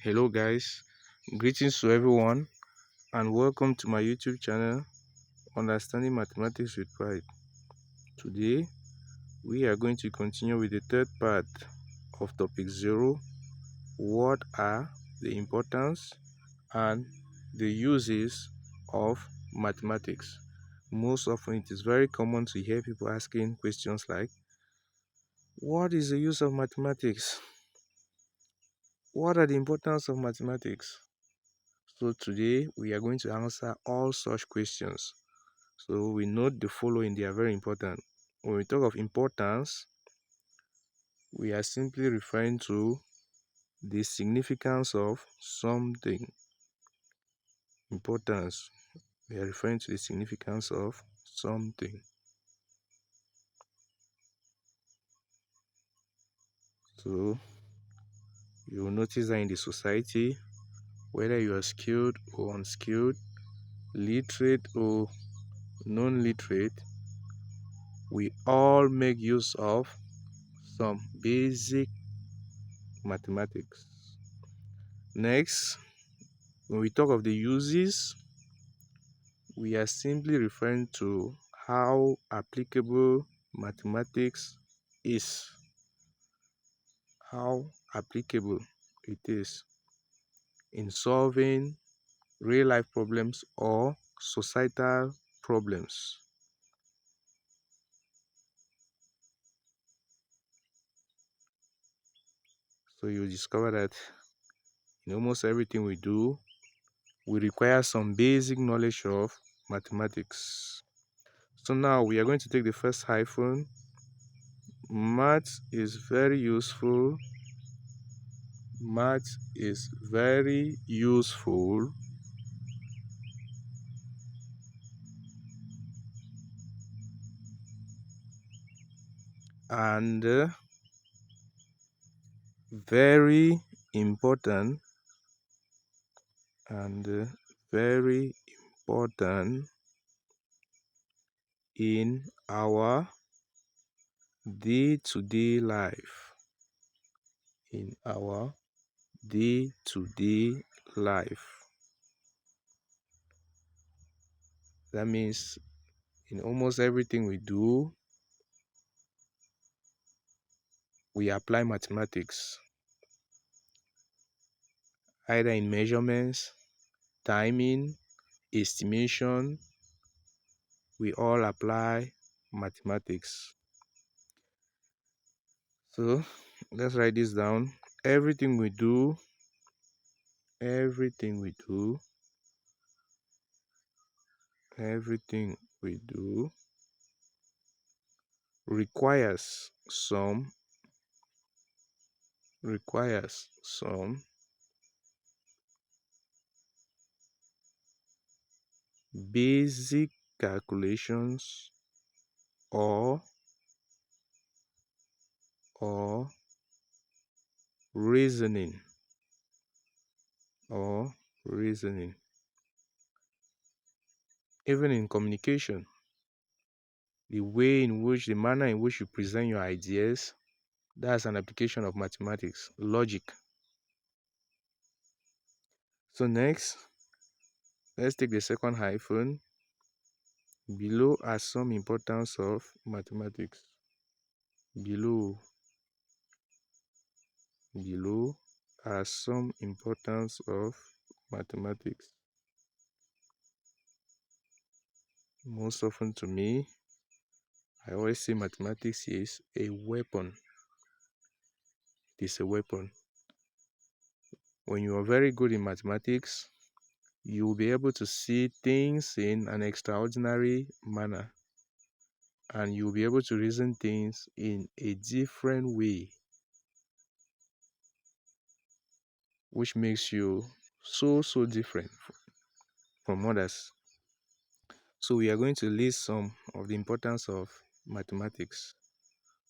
Hello guys, greetings to everyone and welcome to my YouTube channel Understanding Mathematics with Pride. Today we are going to continue with the third part of topic 0. What are the importance and the uses of mathematics? Most often it is very common to hear people asking questions like, what is the use of mathematics? What are the importance of mathematics? So today we are going to answer all such questions. So we note the following, they are very important. When we talk of importance, we are simply referring to the significance of something. Importance, we are referring to the significance of something. So you will notice that in the society, whether you are skilled or unskilled, literate or non-literate, we all make use of some basic mathematics. Next, when we talk of the uses, we are simply referring to how applicable mathematics is. How applicable it is in solving real life problems or societal problems. So you'll discover that in almost everything we do, we require some basic knowledge of mathematics. So now we are going to take the first hyphen. Math is very useful. Math is very useful and very important very important in our day-to-day life. In our day-to-day life. That means in almost everything we do, we apply mathematics, either in measurements, timing, estimation. We all apply mathematics. So let's write this down. Everything we do everything we do requires some basic calculations or reasoning even in communication. The manner in which you present your ideas, that's an application of mathematics, logic. So next, let's take the second hyphen. Below are some importance of mathematics. Below are some importance of mathematics. Most often to me, I always say mathematics is a weapon. It is a weapon. When you are very good in mathematics, you will be able to see things in an extraordinary manner, and you will be able to reason things in a different way, which makes you so different from others. So we are going to list some of the importance of mathematics.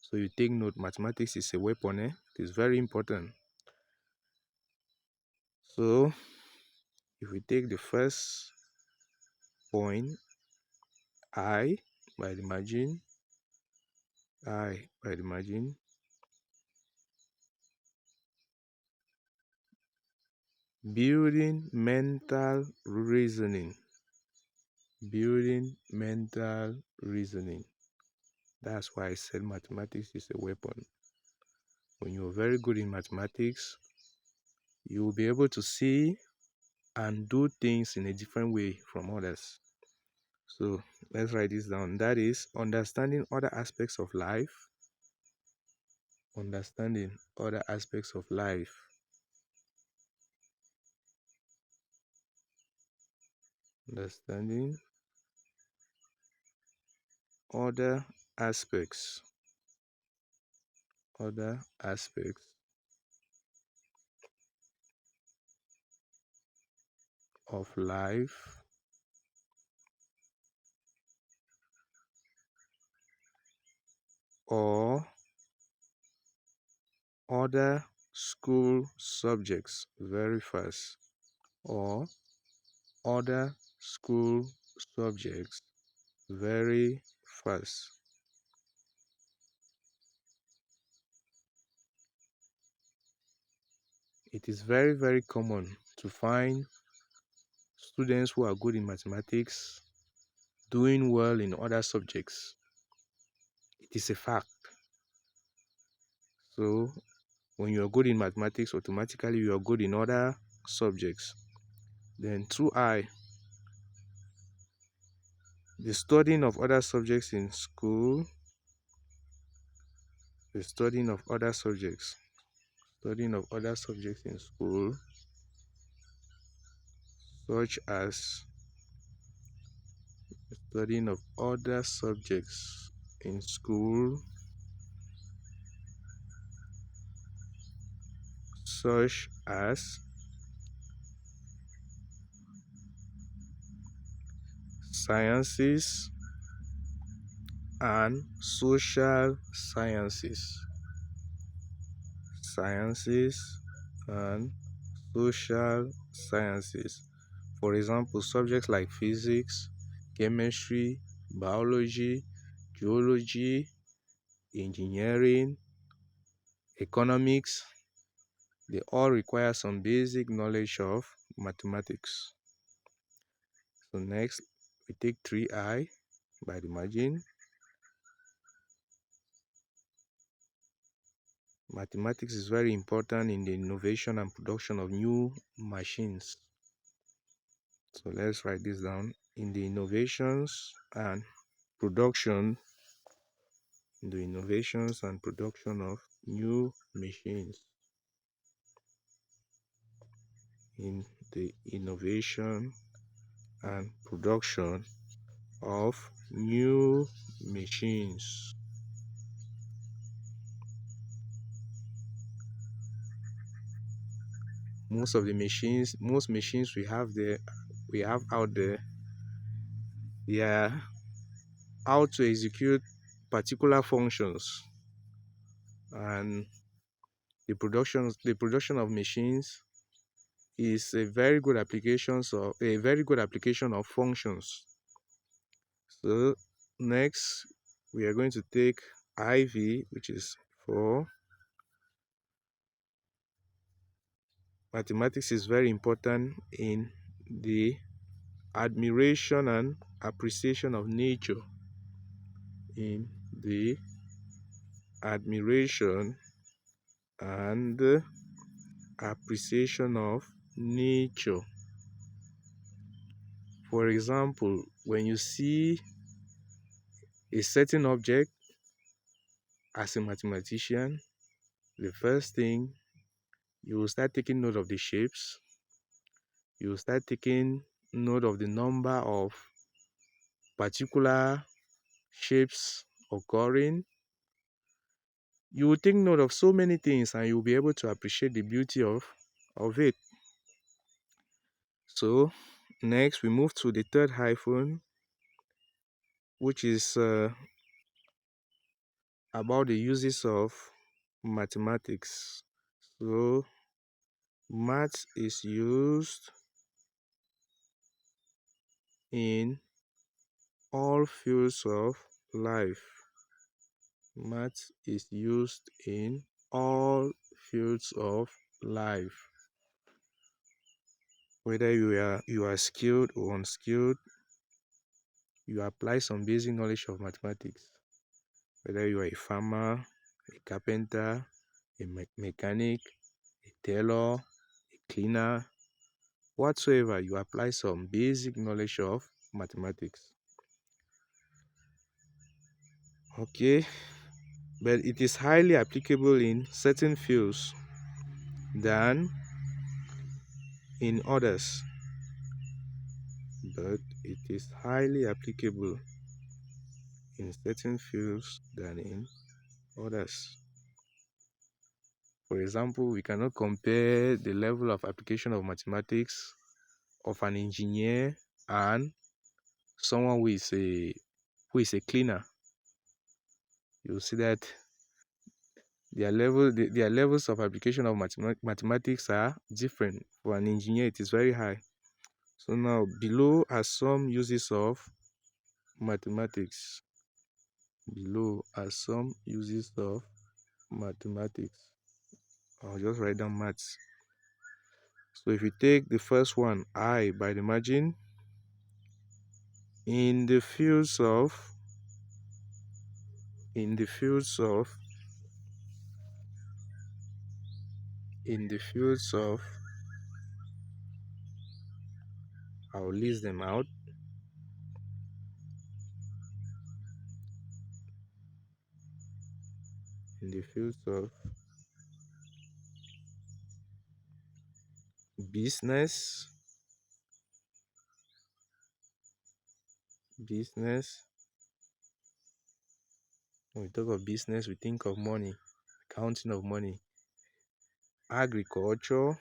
So you take note, mathematics is a weapon. It is very important. So if we take the first point, I by the margin, Building mental reasoning. Building mental reasoning. That's why I said mathematics is a weapon. When you're very good in mathematics, you will be able to see and do things in a different way from others. So let's write this down. That is understanding other aspects of life. Understanding other aspects of life. Understanding other aspects. Other aspects of life or other school subjects very fast, or other school subjects very fast. It is very, very common to find students who are good in mathematics doing well in other subjects. It is a fact. So when you are good in mathematics, automatically you are good in other subjects. Then 2I, the studying of other subjects in school, the studying of other subjects, studying of other subjects in school, such as studying of other subjects in school, such as sciences and social sciences. Sciences and social sciences. For example, subjects like physics, chemistry, biology, geology, engineering, economics, they all require some basic knowledge of mathematics. So next, we take 3I by the margin. Mathematics is very important in the innovation and production of new machines. So let's write this down. In the innovations and production, of new machines. In the innovation and production of new machines. Most machines we have out there, they are how to execute particular functions, and the production of machines is a very good application of functions. So next we are going to take IV, which is for mathematics is very important in the admiration and appreciation of nature. In the admiration and appreciation of nature. For example, when you see a certain object as a mathematician, the first thing you will start taking note of the shapes, you will start taking note of the number of particular shapes occurring. You will take note of so many things and you will be able to appreciate the beauty of it. So next we move to the third hyphen, which is about the uses of mathematics. So math is used in all fields of life. Math is used in all fields of life. Whether you are skilled or unskilled, you apply some basic knowledge of mathematics. Whether you are a farmer, a carpenter, a mechanic, a tailor, a cleaner, whatsoever, you apply some basic knowledge of mathematics. Okay, but it is highly applicable in certain fields than in others. But it is highly applicable in certain fields than in others. For example, we cannot compare the level of application of mathematics of an engineer and someone who is a cleaner. You'll see that their levels of application of mathematics are different. For an engineer, it is very high. So now below are some uses of mathematics. Below are some uses of mathematics. I'll just write down maths. So if you take the first one, I by the margin, in the fields of in the fields of in the fields of I'll list them out. In the fields of business, when we talk of business, we think of money, counting of money. Agriculture,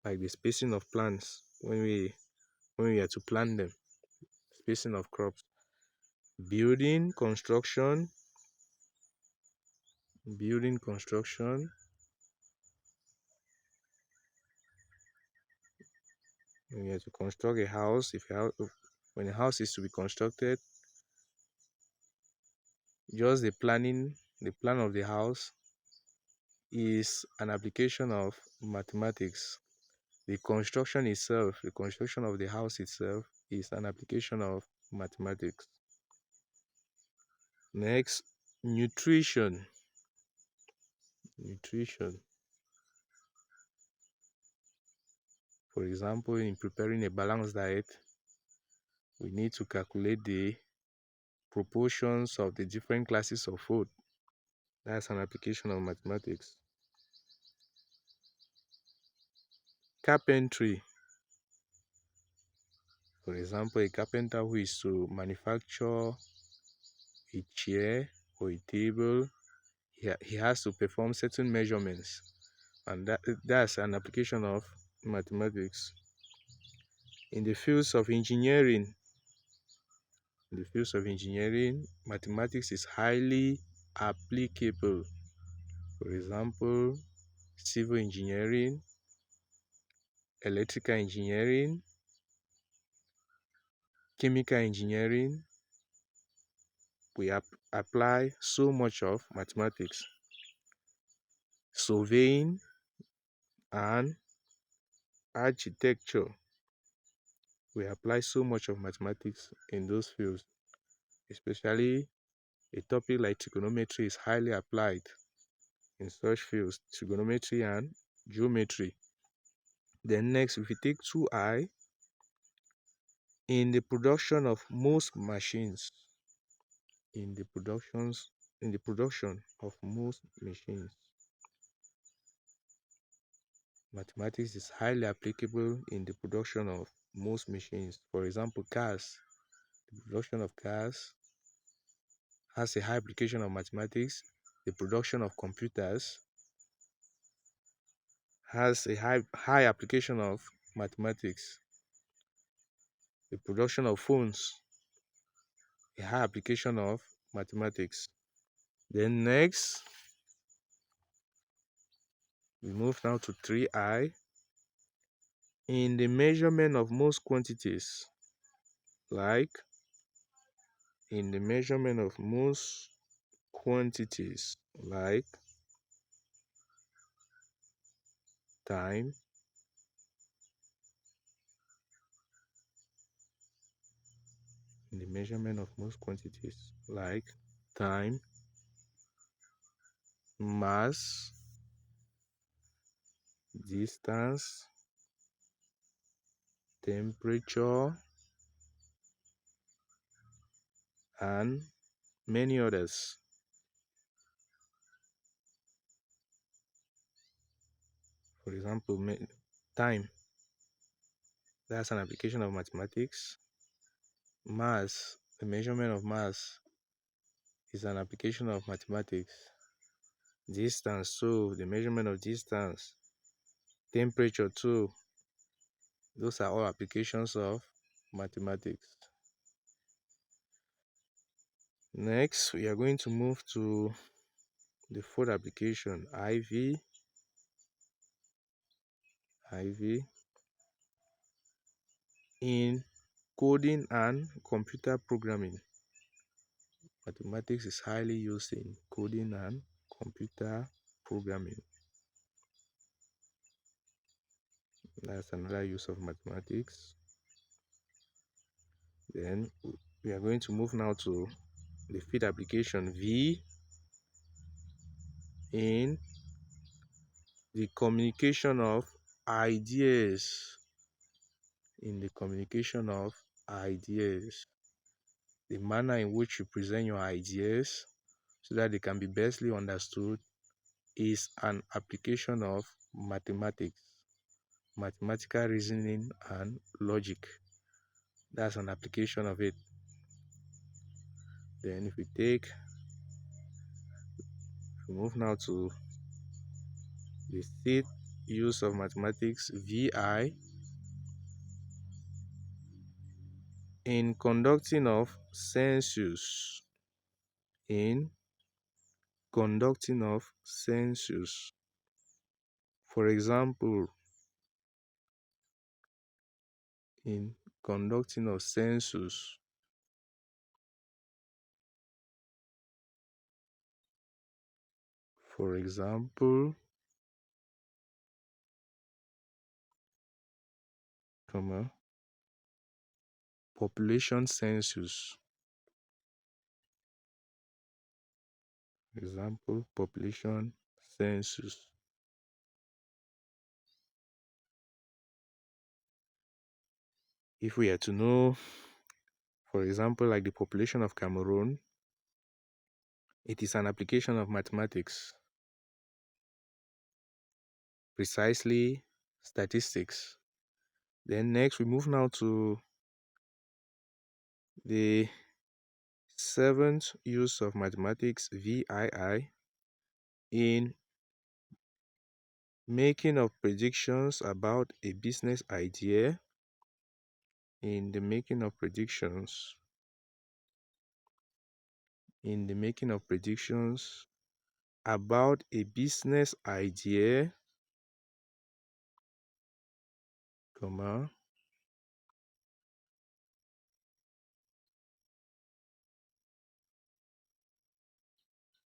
like the spacing of plants when we are to plant them, spacing of crops. Building, construction, when you are to construct a house, when a house is to be constructed, just the plan of the house is an application of mathematics. The construction of the house itself is an application of mathematics. Next, nutrition. For example, in preparing a balanced diet, we need to calculate the proportions of the different classes of food. That's an application of mathematics. Carpentry. For example, a carpenter who is to manufacture a chair or a table, he has to perform certain measurements, and that's an application of mathematics. In the fields of engineering, mathematics is highly applicable. For example, civil engineering, electrical engineering, chemical engineering, we apply so much of mathematics. Surveying and architecture, we apply so much of mathematics in those fields. Especially a topic like trigonometry is highly applied in such fields, trigonometry and geometry. Then next, if we take 2i, in the production of most machines, mathematics is highly applicable in the production of most machines. For example, cars. The production of cars has a high application of mathematics. The production of computers has a high application of mathematics. The production of phones, a high application of mathematics. Then next, we move now to 3i. In the measurement of most quantities, like in the measurement of most quantities like time, in the measurement of most quantities like time, mass, distance, temperature, and many others. For example, time, that's an application of mathematics. Mass, the measurement of mass, is an application of mathematics. Distance too, the measurement of distance. Temperature too, those are all applications of mathematics. Next, we are going to move to the fourth application, IV, in coding and computer programming. Mathematics is highly used in coding and computer programming. That's another use of mathematics. Then we are going to move now to the fifth application, V, in the communication of ideas. In the communication of ideas, the manner in which you present your ideas so that they can be bestly understood is an application of mathematics, mathematical reasoning and logic. That's an application of it. Then if we move now to the sixth use of mathematics, VI, in conducting of census. In conducting of census. For example, in conducting of census, for example, population census. Example, population census. If we are to know, for example, like the population of Cameroon, it is an application of mathematics, precisely statistics. Then next, we move now to the seventh use of mathematics, VII, in making of predictions about a business idea. In the making of predictions about a business idea,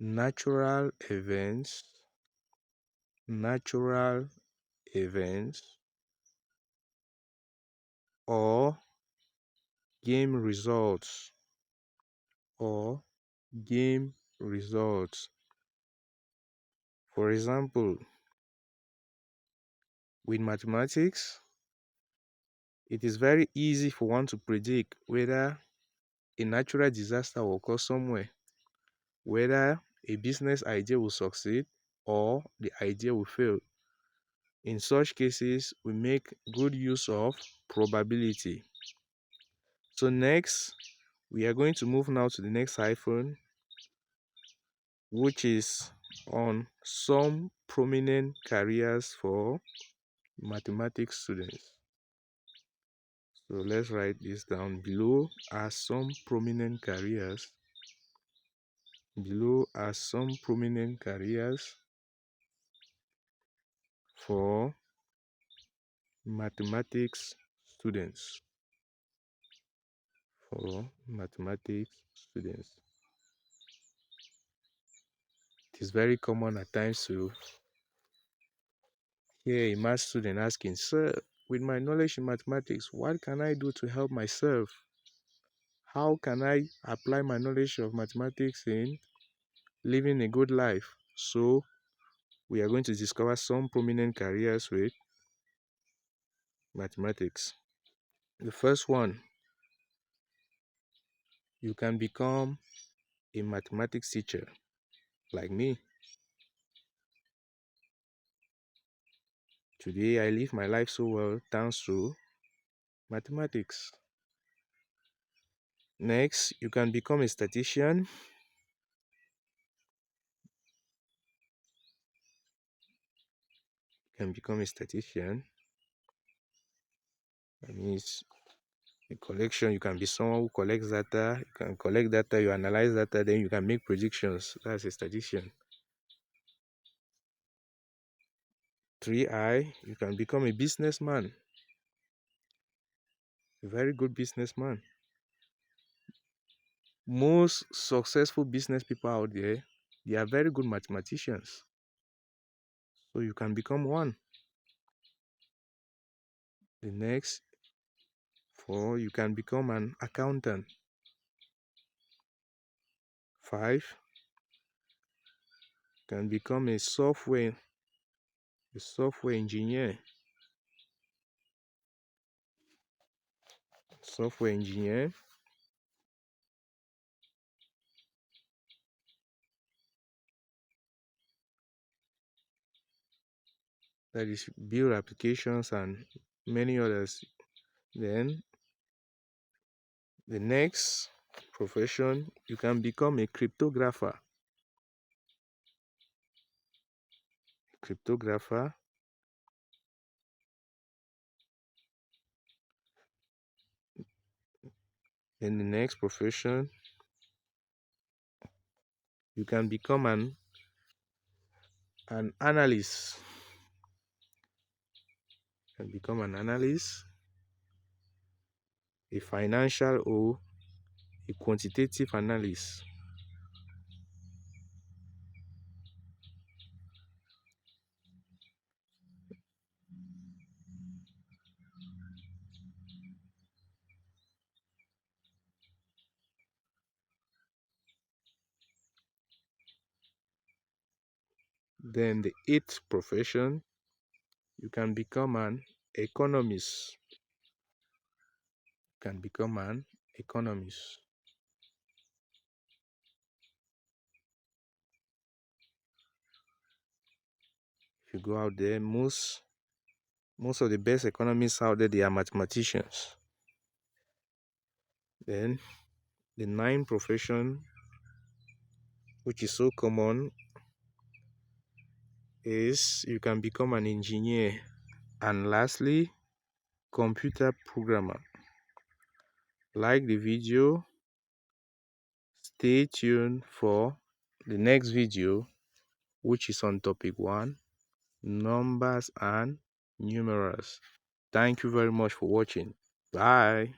natural events, or game results, For example, with mathematics, it is very easy for one to predict whether a natural disaster will occur somewhere, whether a business idea will succeed or the idea will fail. In such cases, we make good use of probability. So next, we are going to move now to the next hyphen, which is on some prominent careers for mathematics students. So let's write this down. Below are some prominent careers. For mathematics students. It's very common at times to hear a math student asking, "Sir, with my knowledge in mathematics, what can I do to help myself? How can I apply my knowledge of mathematics in living a good life?" So, we are going to discover some prominent careers with mathematics. The first one, you can become a mathematics teacher like me. Today, I live my life so well thanks to mathematics. Next, you can become a statistician. You can become a statistician. That means a collection. You can be someone who collects data. You can collect data, you analyze data, then you can make predictions. That's a statistician. 3I, you can become a businessman. A very good businessman. Most successful business people out there, they are very good mathematicians. So you can become one. The next, 4, you can become an accountant. 5, you can become a software engineer. Software engineer. That is build applications and many others. Then the next profession, you can become a cryptographer. Cryptographer. Then the next profession, you can become an analyst. You can become an analyst, a financial or a quantitative analyst. Then the 8th profession, you can become an economist. You can become an economist. If you go out there, most of the best economists out there, they are mathematicians. Then the 9th profession, which is so common, is you can become an engineer. And lastly, computer programmer. Like the video, stay tuned for the next video, which is on topic 1, numbers and numerals. Thank you very much for watching. Bye.